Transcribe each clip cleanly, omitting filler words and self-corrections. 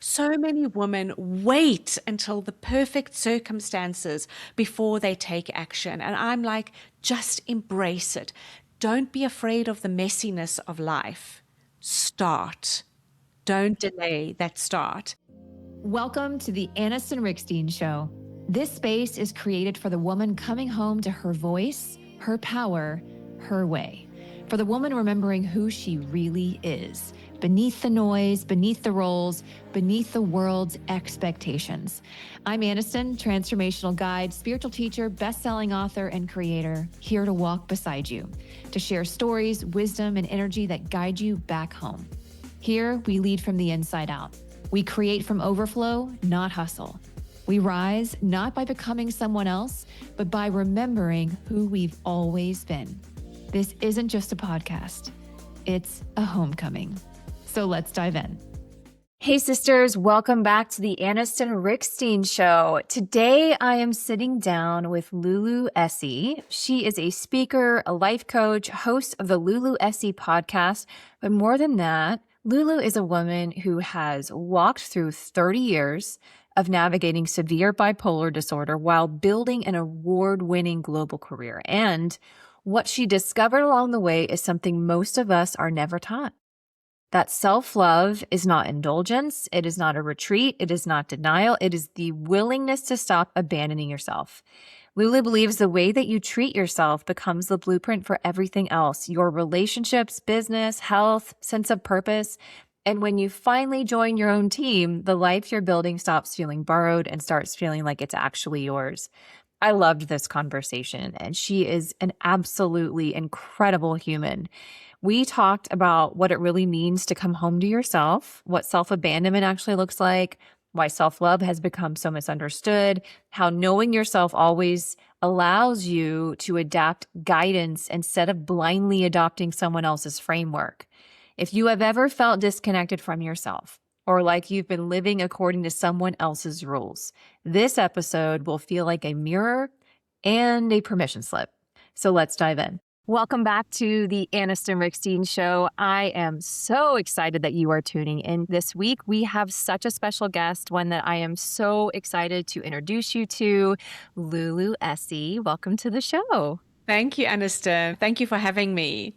So many women wait until the perfect circumstances before they take action. And I'm like, just embrace it. Don't be afraid of the messiness of life. Start. Don't delay that start. Welcome to the Anniston Riekstins Show. This space is created for the woman coming home to her voice, her power, her way. For the woman remembering who she really is, beneath the noise, beneath the roles, beneath the world's expectations. I'm Anniston, transformational guide, spiritual teacher, best-selling author, and creator, here to walk beside you, to share stories, wisdom, and energy that guide you back home. Here, we lead from the inside out. We create from overflow, not hustle. We rise not by becoming someone else, but by remembering who we've always been. This isn't just a podcast. It's a homecoming. So let's dive in. Hey sisters, welcome back to the Anniston Riekstins Show. Today I am sitting down with Lulu Essey. She is a speaker, a life coach, host of the Lulu Essey podcast. But more than that, Lulu is a woman who has walked through 30 years of navigating severe bipolar disorder while building an award-winning global career. And what she discovered along the way is something most of us are never taught. That self-love is not indulgence. It is not a retreat. It is not denial. It is the willingness to stop abandoning yourself. Lulu believes the way that you treat yourself becomes the blueprint for everything else, your relationships, business, health, sense of purpose. And when you finally join your own team, the life you're building stops feeling borrowed and starts feeling like it's actually yours. I loved this conversation, and she is an absolutely incredible human. We talked about what it really means to come home to yourself, what self-abandonment actually looks like, why self-love has become so misunderstood, how knowing yourself always allows you to adapt guidance instead of blindly adopting someone else's framework. If you have ever felt disconnected from yourself, or like you've been living according to someone else's rules, this episode will feel like a mirror and a permission slip. So let's dive in. Welcome back to the Anniston Riekstins Show. I am so excited that you are tuning in this week. We have such a special guest, one that I am so excited to introduce you to, Lulu Essey. Welcome to the show. Thank you, Anniston. Thank you for having me.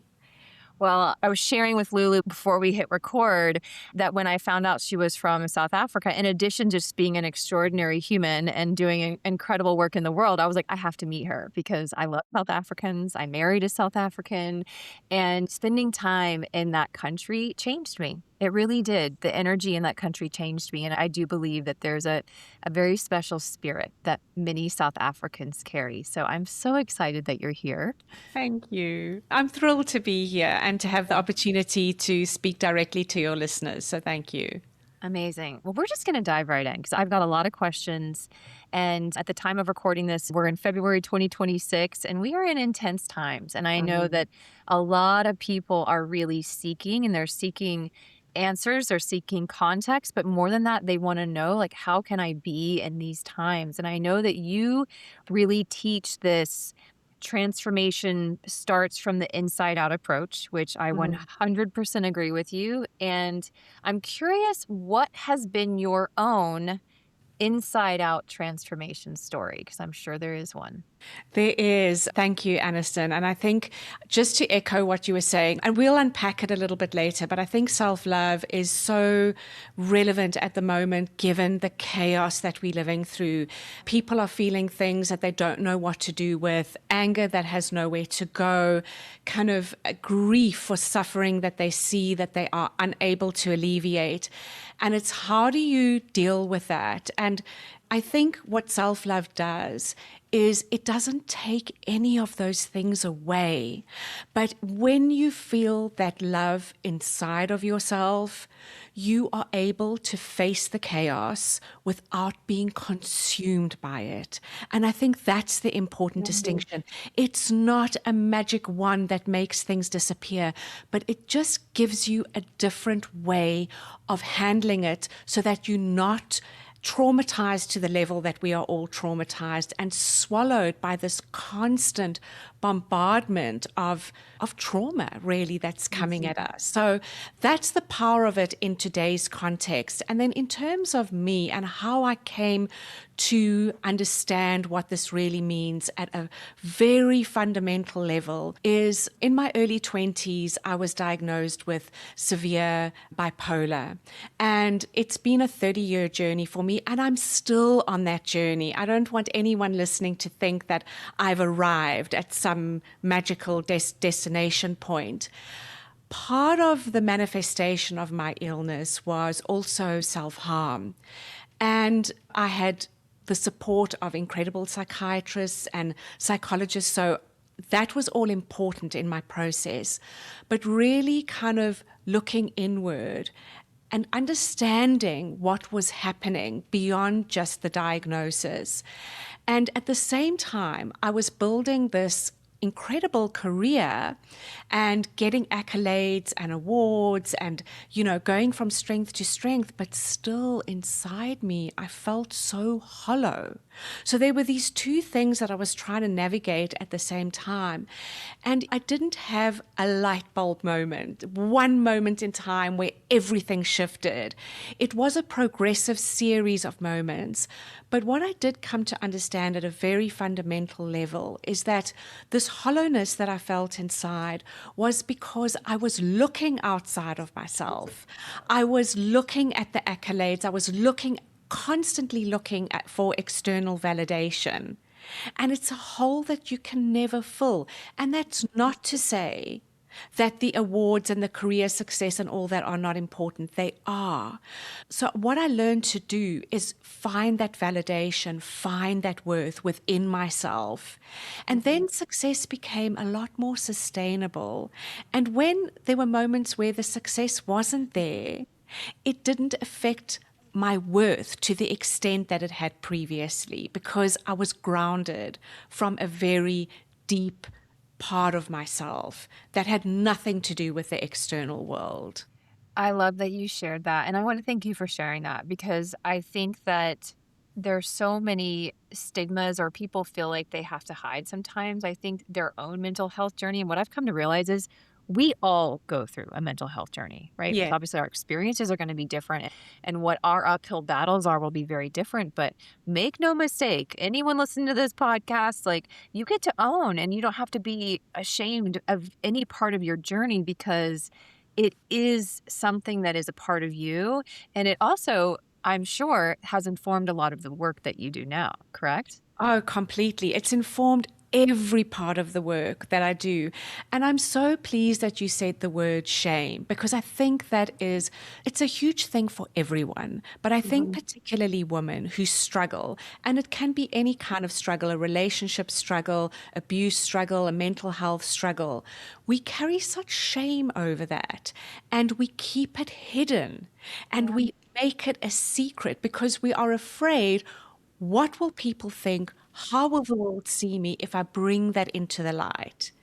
Well, I was sharing with Lulu before we hit record that when I found out she was from South Africa, in addition to just being an extraordinary human and doing incredible work in the world, I was like, I have to meet her because I love South Africans. I married a South African, and spending time in that country changed me. It really did. The energy in that country changed me. And I do believe that there's a very special spirit that many South Africans carry. So I'm so excited that you're here. Thank you. I'm thrilled to be here and to have the opportunity to speak directly to your listeners. So thank you. Amazing. Well, we're just going to dive right in because I've got a lot of questions. And at the time of recording this, we're in February 2026, and we are in intense times. And I know that a lot of people are really seeking, and they're seeking answers, they're seeking context, but more than that, they want to know, like, how can I be in these times? And I know that you really teach this transformation starts from the inside out approach, which I 100% agree with you. And I'm curious, what has been your own inside out transformation story? Because I'm sure there is one. There is. Thank you, Anniston. And I think just to echo what you were saying, and we'll unpack it a little bit later, but I think self-love is so relevant at the moment, given the chaos that we're living through. People are feeling things that they don't know what to do with, anger that has nowhere to go, kind of grief or suffering that they see that they are unable to alleviate. And it's how do you deal with that? And I think what self-love does is it doesn't take any of those things away. But when you feel that love inside of yourself, you are able to face the chaos without being consumed by it. And I think that's the important distinction. It's not a magic wand that makes things disappear, but it just gives you a different way of handling it so that you're not traumatized to the level that we are all traumatized and swallowed by this constant bombardment of trauma really that's coming at us. So that's the power of it in today's context. And then in terms of me and how I came to understand what this really means at a very fundamental level is in my early 20s, I was diagnosed with severe bipolar. And it's been a 30-year journey for me, and I'm still on that journey. I don't want anyone listening to think that I've arrived at some magical destination point. Part of the manifestation of my illness was also self-harm. And I had the support of incredible psychiatrists and psychologists. So that was all important in my process. But really kind of looking inward and understanding what was happening beyond just the diagnosis. And at the same time, I was building this incredible career and getting accolades and awards and, going from strength to strength, but still inside me, I felt so hollow. So there were these two things that I was trying to navigate at the same time. And I didn't have a light bulb moment, one moment in time where everything shifted. It was a progressive series of moments. But what I did come to understand at a very fundamental level is that this hollowness that I felt inside was because I was looking outside of myself. I was looking at the accolades. I was constantly looking for external validation. And it's a hole that you can never fill. And that's not to say that the awards and the career success and all that are not important. They are. So what I learned to do is find that validation, find that worth within myself. And then success became a lot more sustainable. And when there were moments where the success wasn't there, it didn't affect my worth to the extent that it had previously, because I was grounded from a very deep part of myself that had nothing to do with the external world. I love that you shared that. And I want to thank you for sharing that, because I think that there's so many stigmas, or people feel like they have to hide sometimes, I think, their own mental health journey. And what I've come to realize is we all go through a mental health journey, right? Yeah. Because obviously our experiences are going to be different, and what our uphill battles are will be very different. But make no mistake, anyone listening to this podcast, like, you get to own, and you don't have to be ashamed of any part of your journey, because it is something that is a part of you. And it also, I'm sure, has informed a lot of the work that you do now, correct? Oh, completely. It's informed every part of the work that I do. And I'm so pleased that you said the word shame, because I think it's a huge thing for everyone. But I think particularly women who struggle, and it can be any kind of struggle, a relationship struggle, abuse struggle, a mental health struggle. We carry such shame over that, and we keep it hidden, and we make it a secret because we are afraid. What will people think? How will the world see me if I bring that into the light?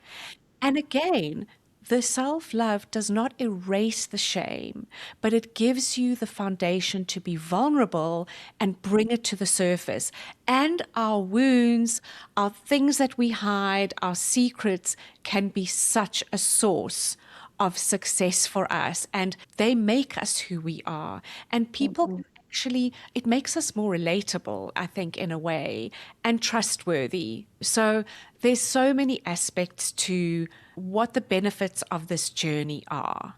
And again, the self-love does not erase the shame, but it gives you the foundation to be vulnerable and bring it to the surface. And our wounds, our things that we hide, our secrets can be such a source of success for us. And they make us who we are. And people actually, it makes us more relatable, I think, in a way, and trustworthy. So there's so many aspects to what the benefits of this journey are.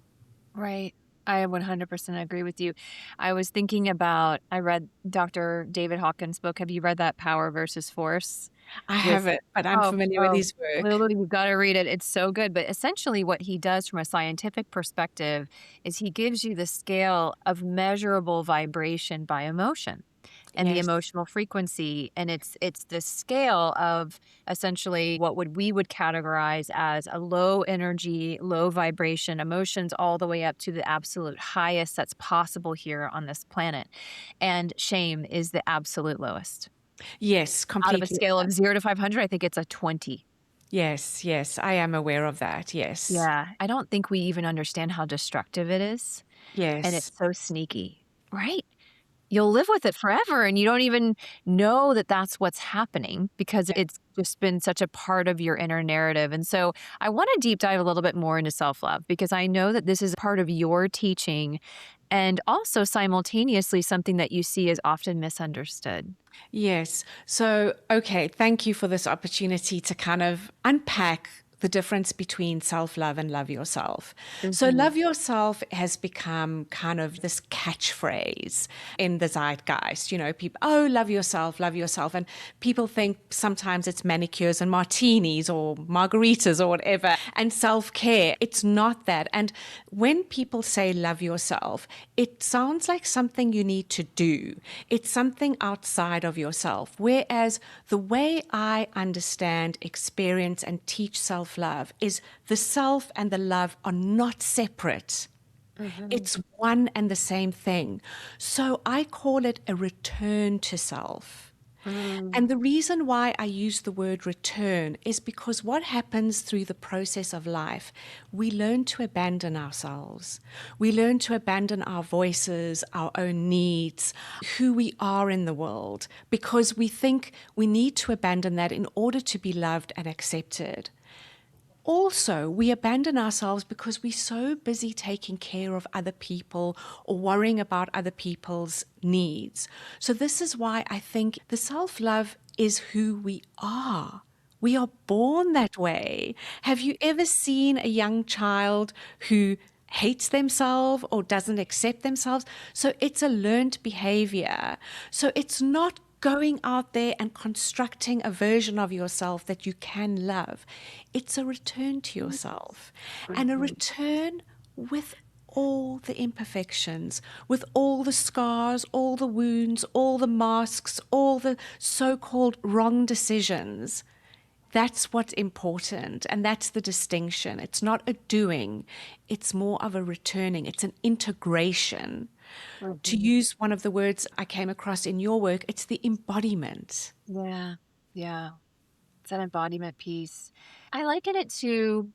Right. I 100% agree with you. I was thinking about, I read Dr. David Hawkins' book. Have you read that, Power versus Force? I With haven't, but I'm oh, familiar with oh, his work. Lulu, you've got to read it. It's so good. But essentially, what he does from a scientific perspective is he gives you the scale of measurable vibration by emotion and the Yes. emotional frequency. And it's the scale of essentially what we would categorize as a low energy, low vibration emotions, all the way up to the absolute highest that's possible here on this planet. And shame is the absolute lowest. Yes, Out of a completely. scale of 0 to 500, I think it's a 20. Yes, yes, I am aware of that. Yes. Yeah. I don't think we even understand how destructive it is. And Yes. it's so sneaky, right? you'll live with it forever and you don't even know that that's what's happening because it's just been such a part of your inner narrative. And so I want to deep dive a little bit more into self-love because I know that this is part of your teaching and also simultaneously something that you see is often misunderstood. Yes. So, okay, thank you for this opportunity to kind of unpack the difference between self-love and love yourself. So Mhm. love yourself has become kind of this catchphrase in the zeitgeist. You know, people, oh, love yourself, love yourself. And people think sometimes it's manicures and martinis or margaritas or whatever, and self-care. It's not that. And when people say love yourself, it sounds like something you need to do. It's something outside of yourself. Whereas the way I understand, experience, and teach self-love is the self and the love are not separate. Mhm. It's one and the same thing. So I call it a return to self. Mm. And the reason why I use the word return is because what happens through the process of life, we learn to abandon ourselves. We learn to abandon our voices, our own needs, who we are in the world, because we think we need to abandon that in order to be loved and accepted. Also, we abandon ourselves because we're so busy taking care of other people or worrying about other people's needs. So, this is why I think the self love is who we are. We are born that way. Have you ever seen a young child who hates themselves or doesn't accept themselves? So, it's a learned behavior. So, it's not going out there and constructing a version of yourself that you can love. It's a return to yourself and a Mhm. return with all the imperfections, with all the scars, all the wounds, all the masks, all the so called wrong decisions. That's what's important. And that's the distinction. It's not a doing, it's more of a returning, it's an integration. To Mhm. use one of the words I came across in your work, it's the embodiment. Yeah. Yeah. It's an embodiment piece. I liken it to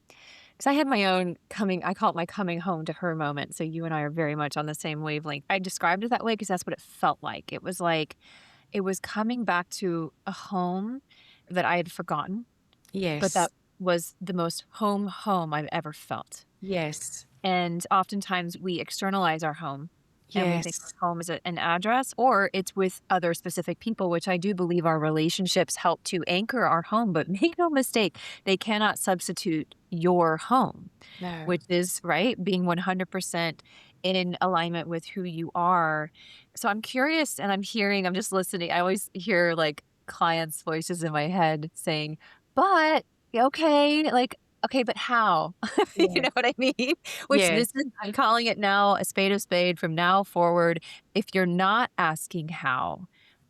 because I had my own I call it my coming home to her moment. So you and I are very much on the same wavelength. I described it that way because that's what it felt like. It was coming back to a home that I had forgotten, but Yes, that was the most home I've ever felt. yes, And oftentimes we externalize our home and we think yes, our home is an address or it's with other specific people, which I do believe our relationships help to anchor our home. But make no mistake, they cannot substitute your home, no, which is right, being 100% in alignment with who you are. So I'm curious and I'm just listening. I always hear like clients' voices in my head saying, but okay, like, okay, but how? You yes, know what I mean? Which yes, this is, I'm calling it now a spade of spade from now forward. If you're not asking how,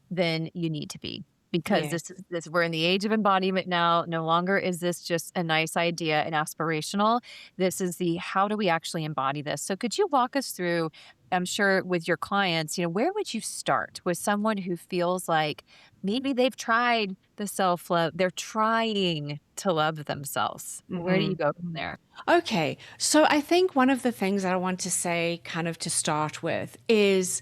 then you need to be because yes. this we're in the age of embodiment now. No longer is this just a nice idea and aspirational. This is the how do we actually embody this? So could you walk us through, I'm sure with your clients, where would you start with someone who feels like maybe they've tried the self-love, they're trying to love themselves. Where do you Mhm. go from there? Okay, so I think one of the things that I want to say, kind of to start with, is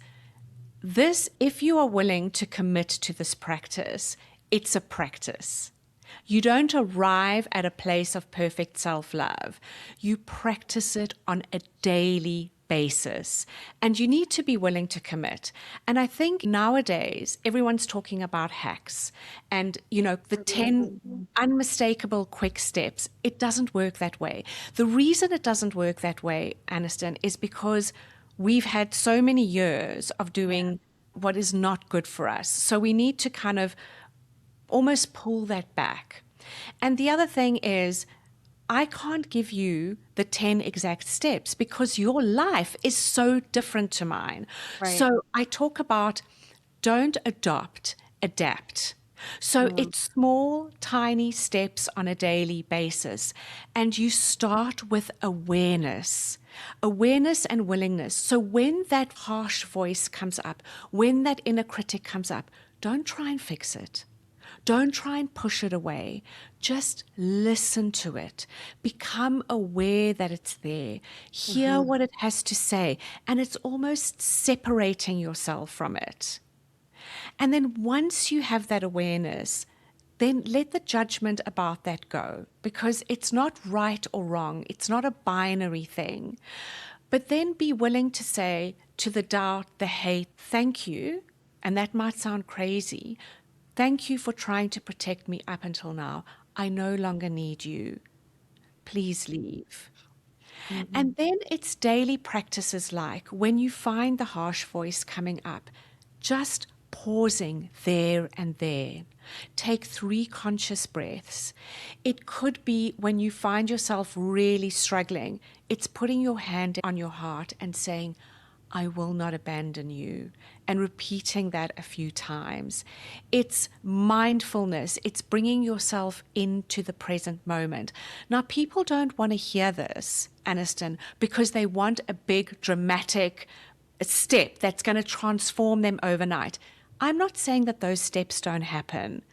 this: if you are willing to commit to this practice, it's a practice. You don't arrive at a place of perfect self love. You practice it on a daily basis. And you need to be willing to commit. And I think nowadays everyone's talking about hacks and, the 10 unmistakable quick steps. It doesn't work that way. The reason it doesn't work that way, Anniston, is because we've had so many years of doing what is not good for us. So we need to kind of almost pull that back. And the other thing is, I can't give you the 10 exact steps because your life is so different to mine. Right. So I talk about don't adopt, adapt. So Mm. it's small, tiny steps on a daily basis. And you start with awareness and willingness. So when that harsh voice comes up, when that inner critic comes up, don't try and fix it. Don't try and push it away. Just listen to it. Become aware that it's there. Hear Mhm. what it has to say. And it's almost separating yourself from it. And then once you have that awareness, then let the judgment about that go, because it's not right or wrong. It's not a binary thing. But then be willing to say to the doubt, the hate, thank you. And that might sound crazy. Thank you for trying to protect me up until now. I no longer need you. Please leave. Mhm. And then it's daily practices like when you find the harsh voice coming up, just pausing there and there. Take 3 conscious breaths. It could be when you find yourself really struggling, it's putting your hand on your heart and saying, I will not abandon you, and repeating that a few times. It's mindfulness. It's bringing yourself into the present moment. Now, people don't want to hear this, Anniston, because they want a big, dramatic step that's going to transform them overnight. I'm not saying that those steps don't happen,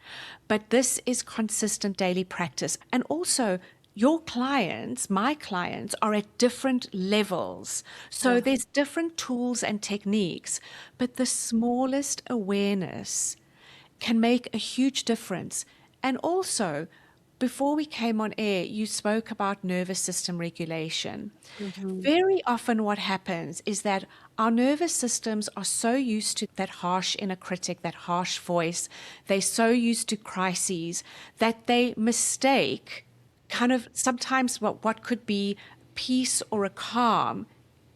but this is consistent daily practice. And also, your clients, my clients, are at different levels. So Yeah. there's different tools and techniques, but the smallest awareness can make a huge difference. And also, before we came on air, you spoke about nervous system regulation. Mhm. Very often, what happens is that our nervous systems are so used to that harsh inner critic, that harsh voice, they're so used to crises that they mistake kind of sometimes what could be peace or a calm.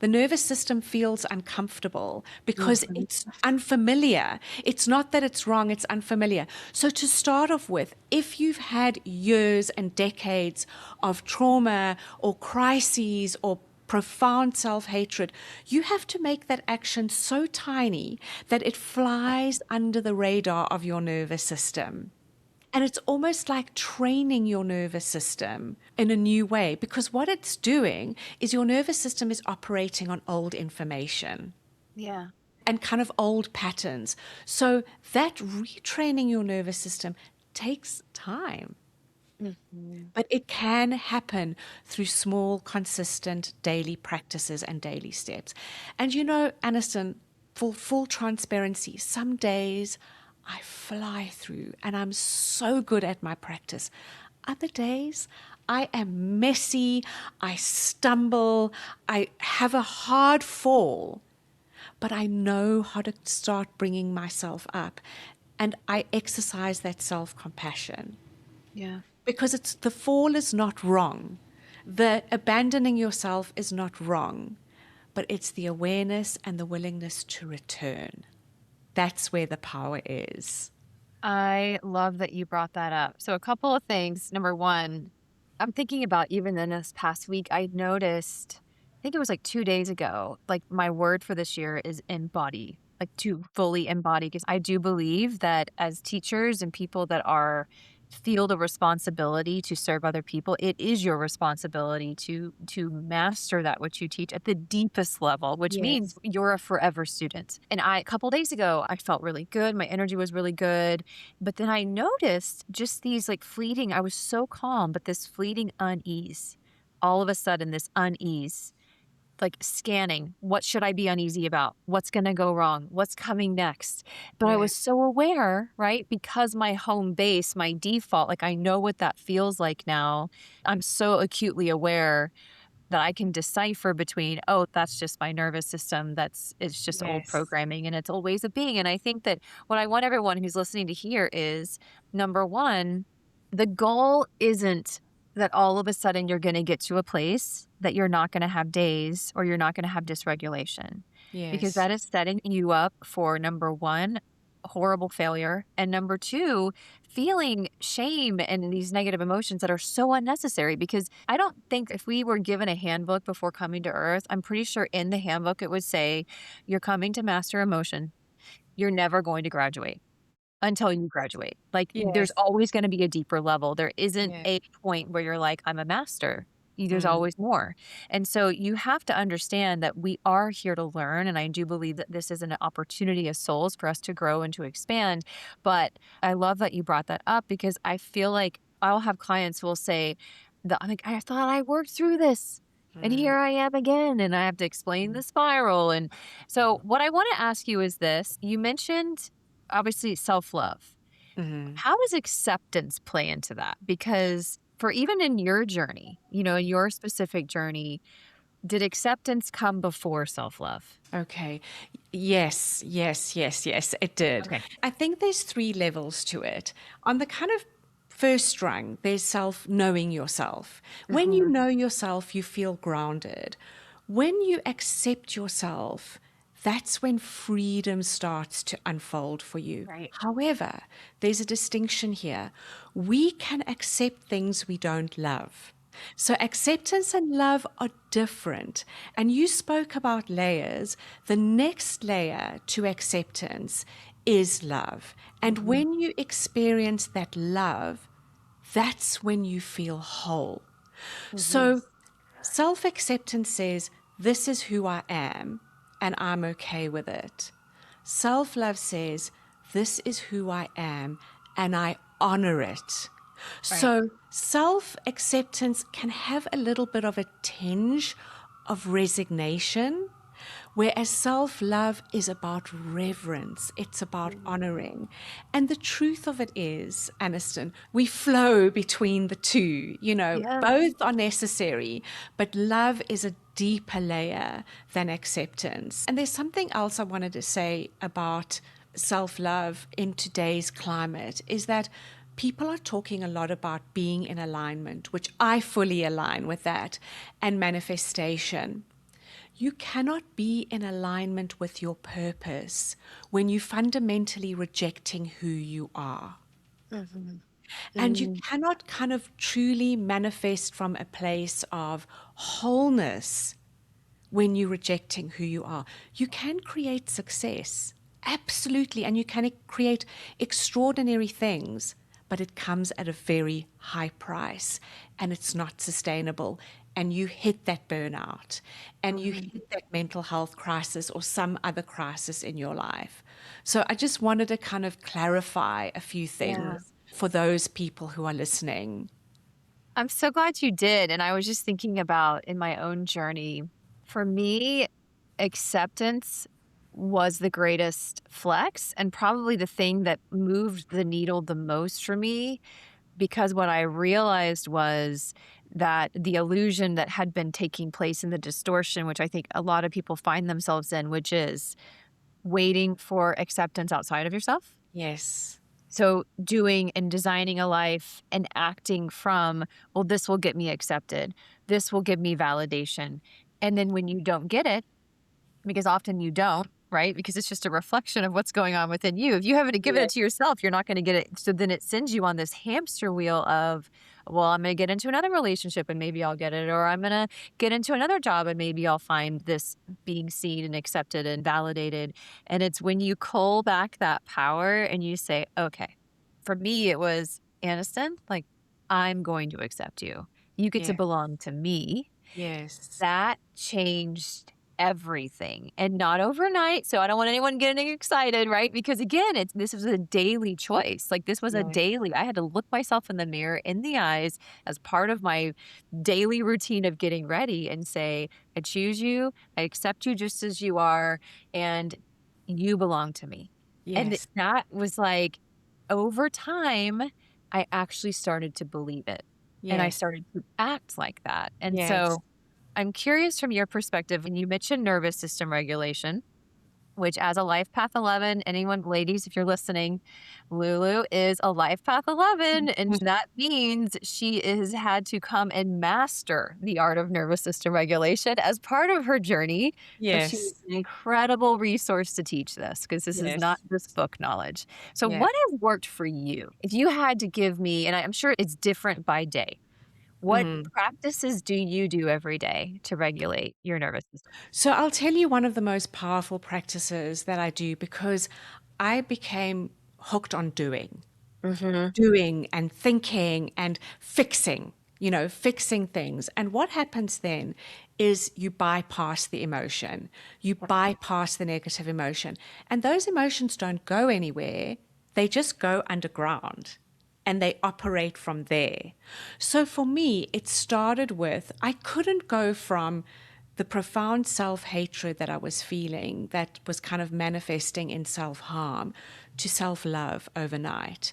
The nervous system feels uncomfortable because Mhm. it's unfamiliar. It's not that it's wrong, it's unfamiliar. So, to start off with, if you've had years and decades of trauma or crises or profound self hatred, you have to make that action so tiny that it flies under the radar of your nervous system. And it's almost like training your nervous system in a new way, because what it's doing is your nervous system is operating on old information Yeah. and kind of old patterns. So that retraining your nervous system takes time, Mhm. but it can happen through small, consistent daily practices and daily steps. And you know, Aniston, for full transparency, some days I fly through and I'm so good at my practice. Other days, I am messy, I stumble, I have a hard fall, but I know how to start bringing myself up. And I exercise that self compassion Yeah. because it's the fall is not wrong. The abandoning yourself is not wrong, but it's the awareness and the willingness to return. That's where the power is. I love that you brought that up. So, a couple of things. Number one, I'm thinking about even in this past week, I noticed, I think it was like 2 days ago, like my word for this year is embody, like to fully embody. Because I do believe that as teachers and people that are feel the responsibility to serve other people, it is your responsibility to master that which you teach at the deepest level, which means Yes. you're a forever student. And a couple days ago, I felt really good. My energy was really good, but then I noticed just these like fleeting, I was so calm, but this fleeting unease. All of a sudden, this unease, like scanning, what should I be uneasy about? What's going to go wrong? What's coming next? But I Yeah. was so aware, right? Because my home base, my default, like I know what that feels like now. I'm so acutely aware that I can decipher between, oh, that's just my nervous system. It's just old Yes. programming and it's old ways of being. And I think that what I want everyone who's listening to hear is number one, the goal isn't that all of a sudden you're going to get to a place that you're not going to have days or you're not going to have dysregulation, because Yes. that is setting you up for number one, horrible failure. And number two, feeling shame and these negative emotions that are so unnecessary, because I don't think if we were given a handbook before coming to earth, I'm pretty sure in the handbook it would say, you're coming to master emotion. You're never going to graduate until you graduate. Like there's Yes. always going to be a deeper level. There isn't Yeah. a point where you're like, I'm a master. There's Mm. always more. And so you have to understand that we are here to learn. And I do believe that this is an opportunity as souls for us to grow and to expand. But I love that you brought that up because I feel like I'll have clients who will say, I'm like, I thought I worked through this. And Mm. here I am again. And I have to explain the spiral. And so, what I want to ask you is this: you mentioned obviously self love. Mhm. How does acceptance play into that? Because for even in your journey, in your specific journey, did acceptance come before self-love? Okay. Yes, yes, yes, yes, it did. Okay. I think there's three levels to it. On the kind of first rung, there's self knowing yourself. When you Mhm. know yourself, you feel grounded. When you accept yourself, that's when freedom starts to unfold for you. Right. However, there's a distinction here. We can accept things we don't love. So, acceptance and love are different. And you spoke about layers. The next layer to acceptance is love. And Mhm. when you experience that love, that's when you feel whole. Mhm. So, self acceptance says, this is who I am, and I'm okay with it. Self love says, this is who I am, and I honor it. Right. So, self acceptance can have a little bit of a tinge of resignation, whereas self love is about reverence, it's about honoring. And the truth of it is, Anniston, we flow between the two. Yeah. Both are necessary, but love is a deeper layer than acceptance. And there's something else I wanted to say about self love in today's climate is that people are talking a lot about being in alignment, which I fully align with that, and manifestation. You cannot be in alignment with your purpose when you're fundamentally rejecting who you are. Mhm. And you Mm. cannot kind of truly manifest from a place of wholeness when you're rejecting who you are. You can create success, absolutely, and you can create extraordinary things, but it comes at a very high price and it's not sustainable. And you hit that burnout and you Mhm. hit that mental health crisis or some other crisis in your life. So I just wanted to kind of clarify a few Yeah. things for those people who are listening. I'm so glad you did. And I was just thinking about in my own journey, for me, acceptance was the greatest flex and probably the thing that moved the needle the most for me. Because what I realized was that the illusion that had been taking place in the distortion, which I think a lot of people find themselves in, which is waiting for acceptance outside of yourself. Yes. So, doing and designing a life and acting from, well, this will get me accepted. This will give me validation. And then when you don't get it, because often you don't, right? Because it's just a reflection of what's going on within you. If you haven't given it Yes. to yourself, you're not going to get it. So then it sends you on this hamster wheel of, well, I'm going to get into another relationship and maybe I'll get it. Or I'm going to get into another job and maybe I'll find this being seen and accepted and validated. And it's when you cull back that power and you say, okay, for me, it was Aniston, like, I'm going to accept you. You get to Yeah. belong to me. Yes. That changed everything, and not overnight, so I don't want anyone getting excited, right? Because again, this was a daily choice, like, this was a Yes. daily I had to look myself in the mirror in the eyes as part of my daily routine of getting ready and say, "I choose you, I accept you just as you are, and you belong to me." And Yes. that was like, over time, I actually started to believe it, and I Yes. started to act like that, and Yes. so I'm curious from your perspective, and you mentioned nervous system regulation, which as a life path 11, anyone, ladies, if you're listening, Lulu is a life path 11. And that means she has had to come and master the art of nervous system regulation as part of her journey. So she is Yes. an incredible resource to teach this because this is not Yes. just book knowledge. So, Yeah. what has worked for you? If you had to give me, and I'm sure it's different by day, what Mhm. practices do you do every day to regulate your nervous system? So I'll tell you one of the most powerful practices that I do because I became hooked on doing Mhm. doing and thinking and fixing. fixing things. And what happens then is you bypass the emotion, you bypass the negative emotion. And those emotions don't go anywhere, they just go underground and they operate from there. So for me, it started with I couldn't go from the profound self-hatred that I was feeling that was kind of manifesting in self-harm to self-love overnight.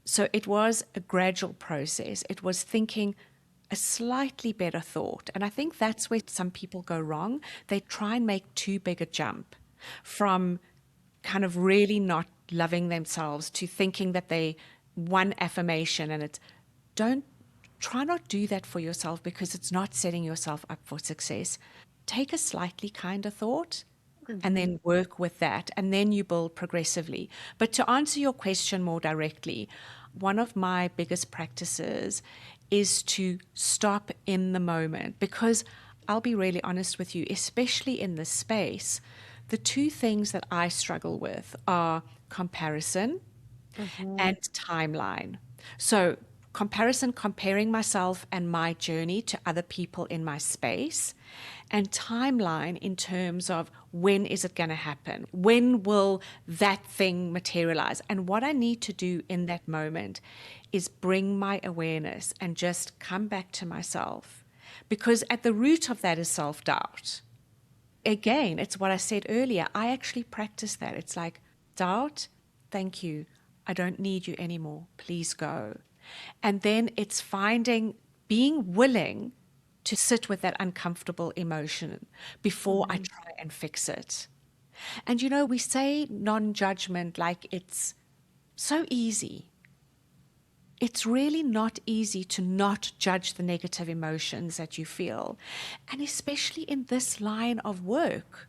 So it was a gradual process. It was thinking a slightly better thought. And I think that's where some people go wrong. They try and make too big a jump from kind of really not loving themselves to thinking that they one affirmation, and it's don't try not do that for yourself, because it's not setting yourself up for success. Take a slightly kinder thought and then work with that, and then you build progressively. But to answer your question more directly, one of my biggest practices is to stop in the moment, because I'll be really honest with you, especially in this space, the two things that I struggle with are comparison and timeline. So comparison, comparing myself and my journey to other people in my space, and timeline in terms of when is it going to happen? When will that thing materialize? And what I need to do in that moment is bring my awareness and just come back to myself, because at the root of that is self-doubt. Again, it's what I said earlier. I actually practice that. It's like, doubt, thank you. I don't need you anymore. Please go. And then it's being willing to sit with that uncomfortable emotion before I try and fix it. And we say non-judgment like it's so easy. It's really not easy to not judge the negative emotions that you feel. And especially in this line of work,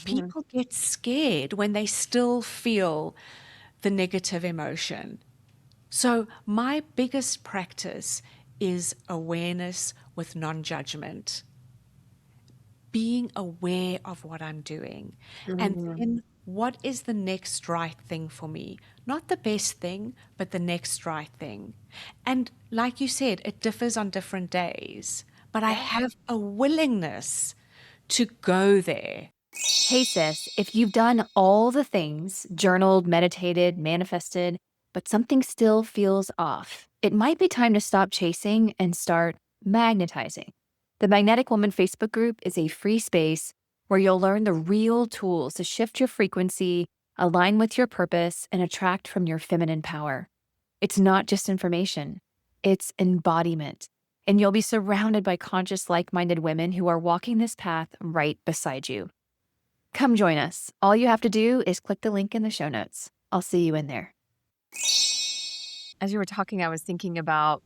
people get scared when they still feel the negative emotion. So my biggest practice is awareness with non-judgment, being aware of what I'm doing, and then what is the next right thing for me? Not the best thing, but the next right thing. And like you said, it differs on different days, but I have a willingness to go there. Hey sis, if you've done all the things, journaled, meditated, manifested, but something still feels off, it might be time to stop chasing and start magnetizing. The Magnetic Woman Facebook group is a free space where you'll learn the real tools to shift your frequency, align with your purpose, and attract from your feminine power. It's not just information, it's embodiment. And you'll be surrounded by conscious, like-minded women who are walking this path right beside you. Come join us. All you have to do is click the link in the show notes. I'll see you in there. As you were talking, I was thinking about,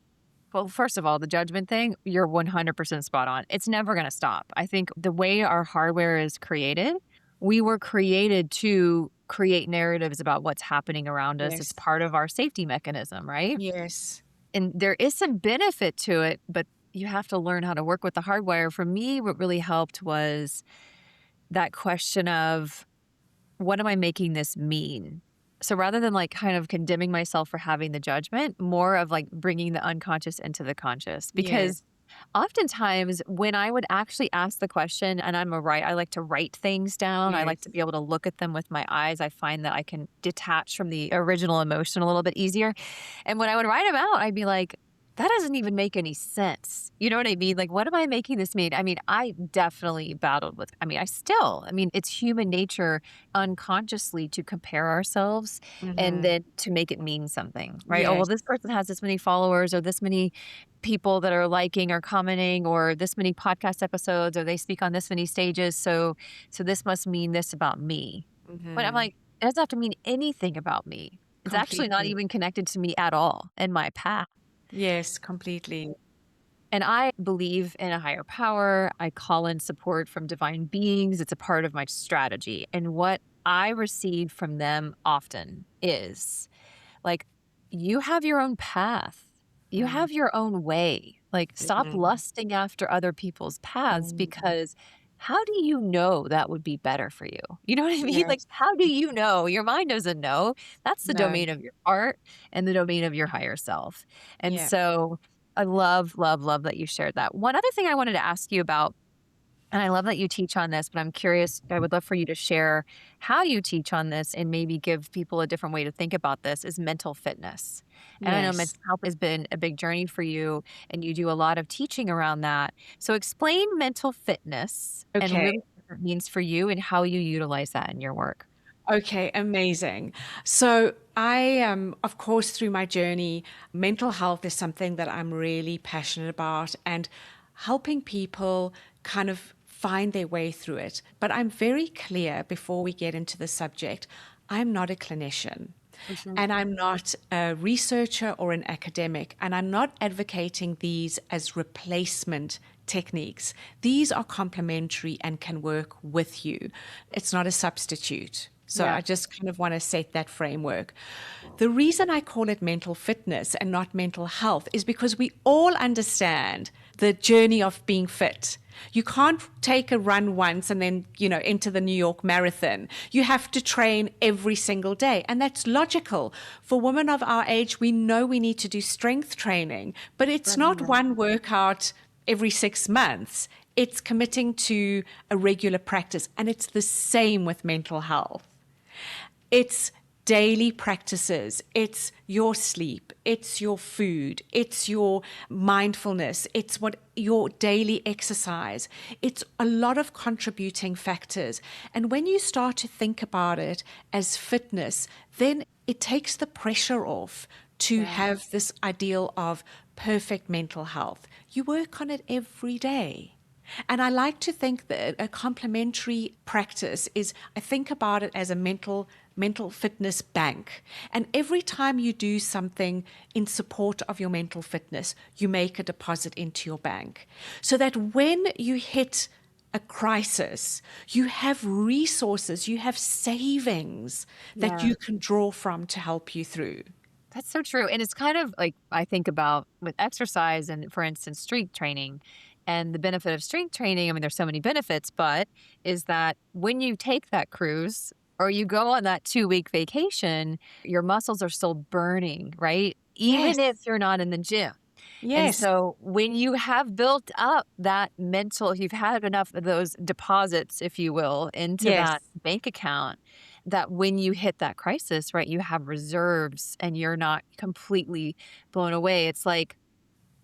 well, first of all, the judgment thing, you're 100% spot on. It's never going to stop. I think the way our hardware is created, we were created to create narratives about what's happening around us. Yes. It's part of our safety mechanism, right? Yes. And there is some benefit to it, but you have to learn how to work with the hardware. For me, what really helped was that question of, what am I making this mean? So rather than like kind of condemning myself for having the judgment, more of like bringing the unconscious into the conscious. Because oftentimes when I would actually ask the question, and I like to write things down. I like to be able to look at them with my eyes. I find that I can detach from the original emotion a little bit easier. And when I would write them out, I'd be like, that doesn't even make any sense. You know what I mean? Like, what am I making this mean? I mean, I definitely battled with, it's human nature unconsciously to compare ourselves and then to make it mean something, right? Oh, well, this person has this many followers, or this many people that are liking or commenting, or this many podcast episodes, or they speak on this many stages. So this must mean this about me. But I'm like, it doesn't have to mean anything about me. It's actually not even connected to me at all in my path. Yes, completely. And I believe in a higher power. I call in support from divine beings. It's a part of my strategy. And what I receive from them often is like, you have your own path. You have your own way. Like, stop lusting after other people's paths, because how do you know that would be better for you? You know what I mean? Like, how do you know? Your mind doesn't know. That's the domain of your heart and the domain of your higher self. And so I love, love, love that you shared that. One other thing I wanted to ask you about, and I love that you teach on this, but I'm curious, I would love for you to share how you teach on this and maybe give people a different way to think about this, is mental fitness. And I know Yes. mental health has been a big journey for you, and you do a lot of teaching around that. So explain mental fitness and Okay. really what it means for you and how you utilize that in your work. Okay, amazing. So of course, through my journey, mental health is something that I'm really passionate about and helping people kind of find their way through it. But I'm very clear before we get into the subject, I'm not a clinician. Mhm. And I'm not a researcher or an academic, and I'm not advocating these as replacement techniques. These are complementary and can work with you. It's not a substitute. So Yeah. I just kind of want to set that framework. The reason I call it mental fitness and not mental health is because we all understand the journey of being fit. You can't take a run once and then, enter the New York Marathon. You have to train every single day. And that's logical. For women of our age, we know we need to do strength training, but it's not one workout every 6 months. It's committing to a regular practice. And it's the same with mental health. It's daily practices. It's your sleep. It's your food. It's your mindfulness. It's what your daily exercise. It's a lot of contributing factors. And when you start to think about it as fitness, then it takes the pressure off to have this ideal of perfect mental health. You work on it every day. And I like to think that a complementary practice is, I think about it as a mental fitness bank. And every time you do something in support of your mental fitness, you make a deposit into your bank. So that when you hit a crisis, you have resources, you have savings that Yeah. you can draw from to help you through. That's so true. And it's kind of like I think about with exercise and, for instance, strength training. And the benefit of strength training, I mean, there's so many benefits, but is that when you take that cruise or you go on that 2-week vacation, your muscles are still burning, right? Even if Yes, you're not in the gym. And yes, so when you have built up that mental, you've had enough of those deposits, if you will, into yes, that bank account, that when you hit that crisis, right, you have reserves and you're not completely blown away. It's like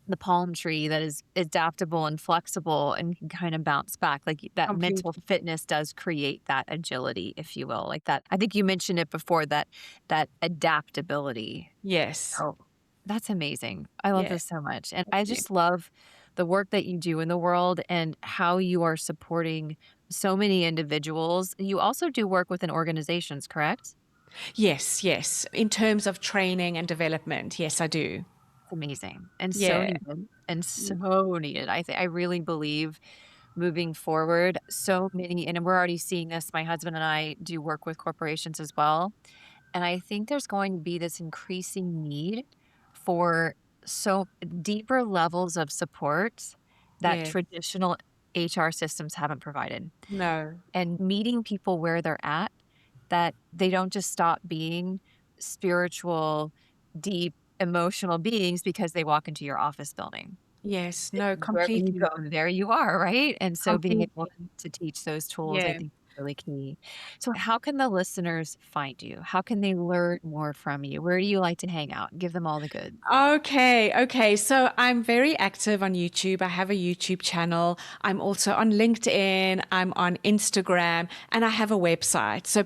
the palm tree that is adaptable and flexible and can kind of bounce back. Like that mental completely. fitness does create that agility, if you will. Like that. I think you mentioned it before, that adaptability. Yes, Oh, that's amazing. I love yeah, this so much. And thank I you. just love the work that you do in the world and how you are supporting so many individuals. You also do work within organizations, correct? Yes, yes. In terms of training and development, yes, I do. It's amazing and so Yeah. needed and so needed. I really believe moving forward, so many, and we're already seeing this. My husband and I do work with corporations as well. And I think there's going to be this increasing need for so deeper levels of support that Yeah. traditional HR systems haven't provided. No. And meeting people where they're at, that they don't just stop being spiritual, deep, emotional beings because they walk into your office building. Yes. No, Wherever you go, completely. there you are, right? And so being able Completely. to teach those tools, I Yeah. think is really key. So how can the listeners find you? How can they learn more from you? Where do you like to hang out? Give them all the goods. Okay, okay. So I'm very active on YouTube. I have a YouTube channel. I'm also on LinkedIn. I'm on Instagram, and I have a website. So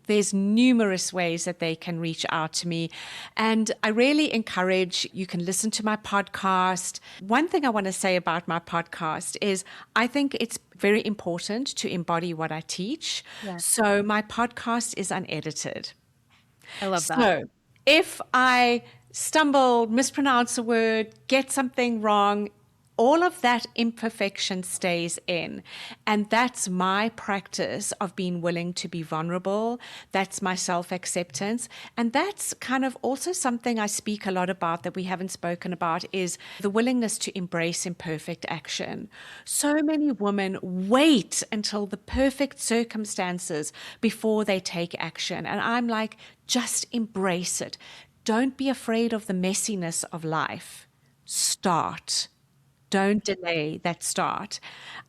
there's numerous ways that they can reach out to me. And I really encourage you can listen to my podcast. One thing I want to say about my podcast is I think it's very important to embody what I teach. Yeah. So my podcast is unedited. I love that. So if I stumble, mispronounce a word, get something wrong, all of that imperfection stays in. And that's my practice of being willing to be vulnerable. That's my self acceptance. And that's kind of also something I speak a lot about that we haven't spoken about is the willingness to embrace imperfect action. So many women wait until the perfect circumstances before they take action. And I'm like, just embrace it. Don't be afraid of the messiness of life. start. Don't delay that start.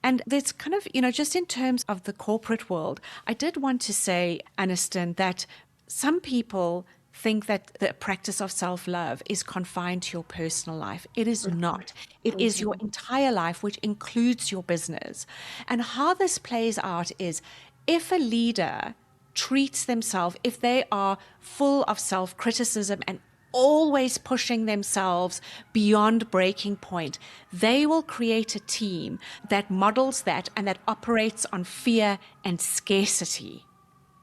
And there's kind of, just in terms of the corporate world, I did want to say, Anniston, that some people think that the practice of self-love is confined to your personal life. It is not. It is your entire life, which includes your business. And how this plays out is if a leader treats themselves, if they are full of self-criticism and always pushing themselves beyond breaking point, they will create a team that models that and that operates on fear and scarcity.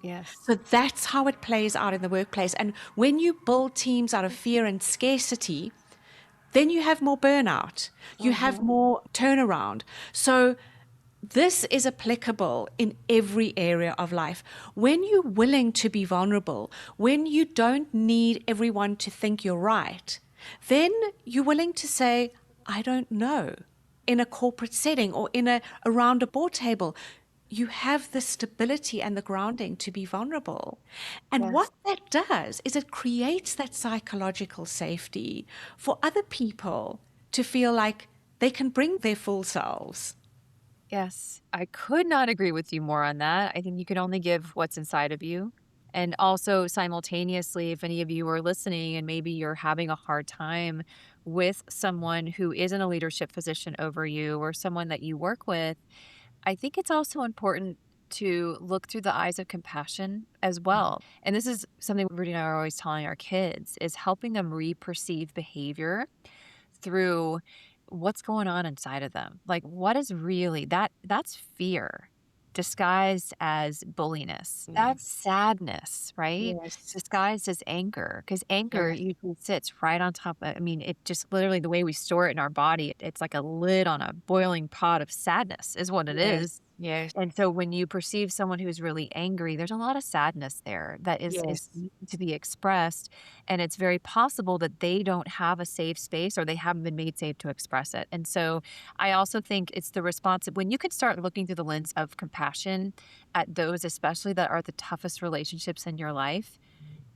Yes. So that's how it plays out in the workplace. And when you build teams out of fear and scarcity, then you have more burnout, you have more turnaround. So this is applicable in every area of life. When you're willing to be vulnerable, when you don't need everyone to think you're right, then you're willing to say, I don't know, in a corporate setting or around a board table. You have the stability and the grounding to be vulnerable. And what that does is it creates that psychological safety for other people to feel like they can bring their full selves. Yes, I could not agree with you more on that. I think you can only give what's inside of you. And also, simultaneously, if any of you are listening and maybe you're having a hard time with someone who is in a leadership position over you or someone that you work with, I think it's also important to look through the eyes of compassion as well. And this is something Rudy and I are always telling our kids is helping them re-perceive behavior through what's going on inside of them. Like what is really that's fear disguised as bulliness. That's sadness, right? Yes. Disguised as anger. Because anger Yes. usually sits right on top of, I mean, it just literally the way we store it in our body, it's like a lid on a boiling pot of sadness, is what it Yes. is. Yes. And so when you perceive someone who's really angry, there's a lot of sadness there that is Yes. needing to be expressed. And it's very possible that they don't have a safe space or they haven't been made safe to express it. And so I also think it's the response when you can start looking through the lens of compassion at those, especially that are the toughest relationships in your life,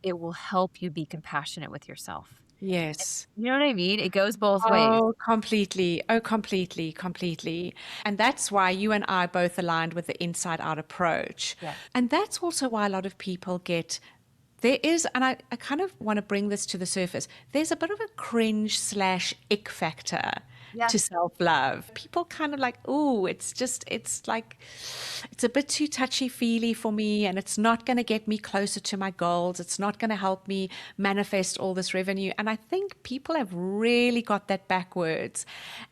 it will help you be compassionate with yourself. Yes. You know what I mean? It goes both ways. Oh, completely. Oh, completely, completely. And that's why you and I both aligned with the inside out approach. Yeah. And that's also why a lot of people there is, and I kind of want to bring this to the surface, there's a bit of a cringe / ick factor Yeah. to self-love. People kind of like, oh, it's a bit too touchy-feely for me, and it's not going to get me closer to my goals. It's not going to help me manifest all this revenue. And I think people have really got that backwards.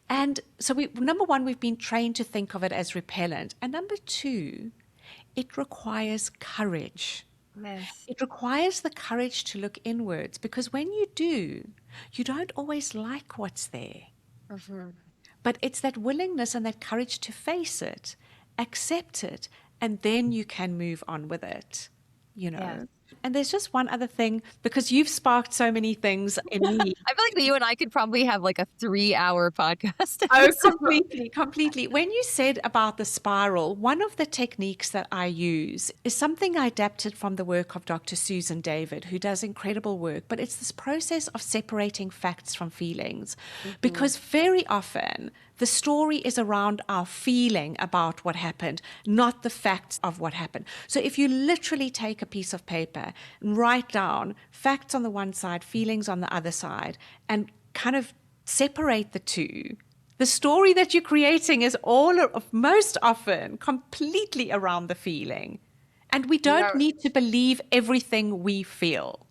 And so number one, we've been trained to think of it as repellent. And number two, it requires courage. Yes. It requires the courage to look inwards, because when you do, you don't always like what's there. But it's that willingness and that courage to face it, accept it, and then you can move on with it, Yes. And there's just one other thing, because you've sparked so many things in me. I feel like you and I could probably have like a 3-hour podcast. Oh, episode. completely, completely. When you said about the spiral, one of the techniques that I use is something I adapted from the work of Dr. Susan David, who does incredible work, but it's this process of separating facts from feelings. Because very often the story is around our feeling about what happened, not the facts of what happened. So if you literally take a piece of paper and write down facts on the one side, feelings on the other side, and kind of separate the two, the story that you're creating is most often completely around the feeling. And we don't need to believe everything we feel.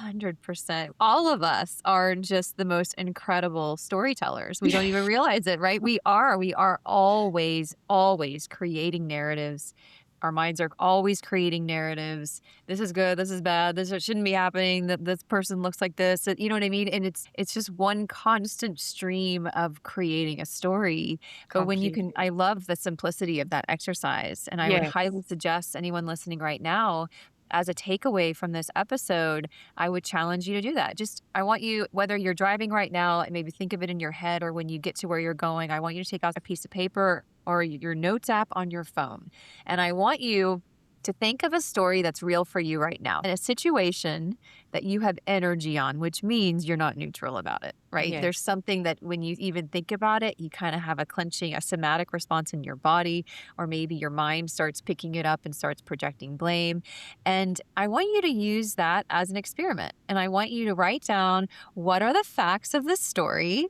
100%. All of us are just the most incredible storytellers. We don't even realize it, right? We are always, always creating narratives. Our minds are always creating narratives. This is good. This is bad. This shouldn't be happening. That this person looks like this. You know what I mean? And it's just one constant stream of creating a story. But when you can, Completely. I love the simplicity of that exercise. And I would Yes. highly suggest anyone listening right now, as a takeaway from this episode, I would challenge you to do that. I want you, whether you're driving right now, and maybe think of it in your head, or when you get to where you're going, I want you to take out a piece of paper or your notes app on your phone. And I want you to think of a story that's real for you right now in a situation that you have energy on, which means you're not neutral about it, right? Yes. There's something that when you even think about it, you kind of have a clenching, a somatic response in your body, or maybe your mind starts picking it up and starts projecting blame. And I want you to use that as an experiment. And I want you to write down, what are the facts of this story,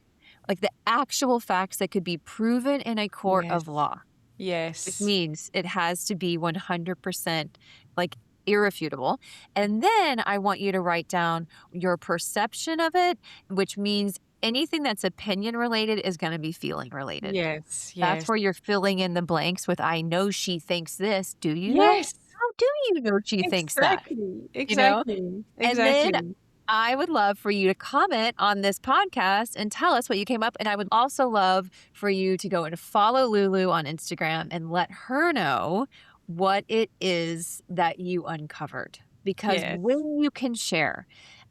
like the actual facts that could be proven in a court Yes. of law, which Yes. means it has to be 100% like irrefutable. And then I want you to write down your perception of it, which means anything that's opinion related is going to be feeling related. Yes. That's Yes. where you're filling in the blanks with, I know she thinks this. Do you though? Yes. How do you know she thinks that? Exactly. You know? Exactly. And then Exactly. I would love for you to comment on this podcast and tell us what you came up. And I would also love for you to go and follow Lulu on Instagram and let her know what it is that you uncovered. Because Yes. when you can share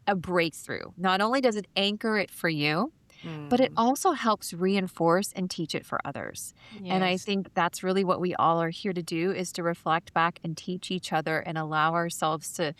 a breakthrough, not only does it anchor it for you, but it Mm. also helps reinforce and teach it for others. And I Yes. think that's really what we all are here to do, is to reflect back and teach each other and allow ourselves to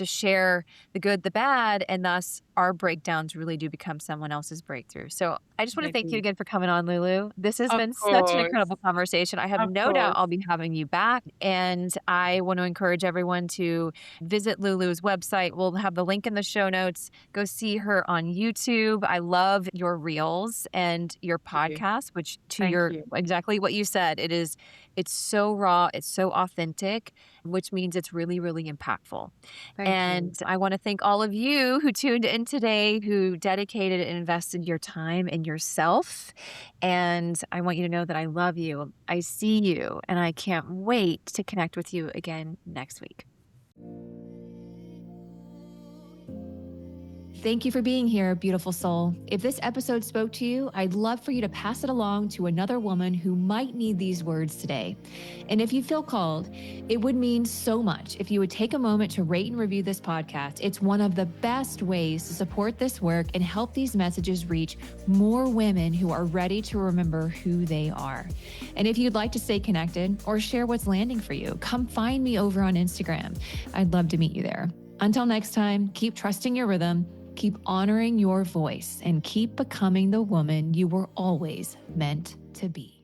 share the good, the bad, and thus our breakdowns really do become someone else's breakthrough. So I just want to They thank you do. again for coming on, Lulu. This has Of been such an course. incredible conversation. I have Of no doubt course. I'll be having you back. And I want to encourage everyone to visit Lulu's website. We'll have the link in the show notes. Go see her on YouTube. I love your reels and your Thank you. podcast, which to Thank your you. exactly what you said, it's so raw, it's so authentic, which means it's really, really impactful. Thank you. And I want to thank all of you who tuned in today, who dedicated and invested your time in yourself. And I want you to know that I love you. I see you, and I can't wait to connect with you again next week. Thank you for being here, beautiful soul. If this episode spoke to you, I'd love for you to pass it along to another woman who might need these words today. And if you feel called, it would mean so much if you would take a moment to rate and review this podcast. It's one of the best ways to support this work and help these messages reach more women who are ready to remember who they are. And if you'd like to stay connected or share what's landing for you, come find me over on Instagram. I'd love to meet you there. Until next time, keep trusting your rhythm, keep honoring your voice, and keep becoming the woman you were always meant to be.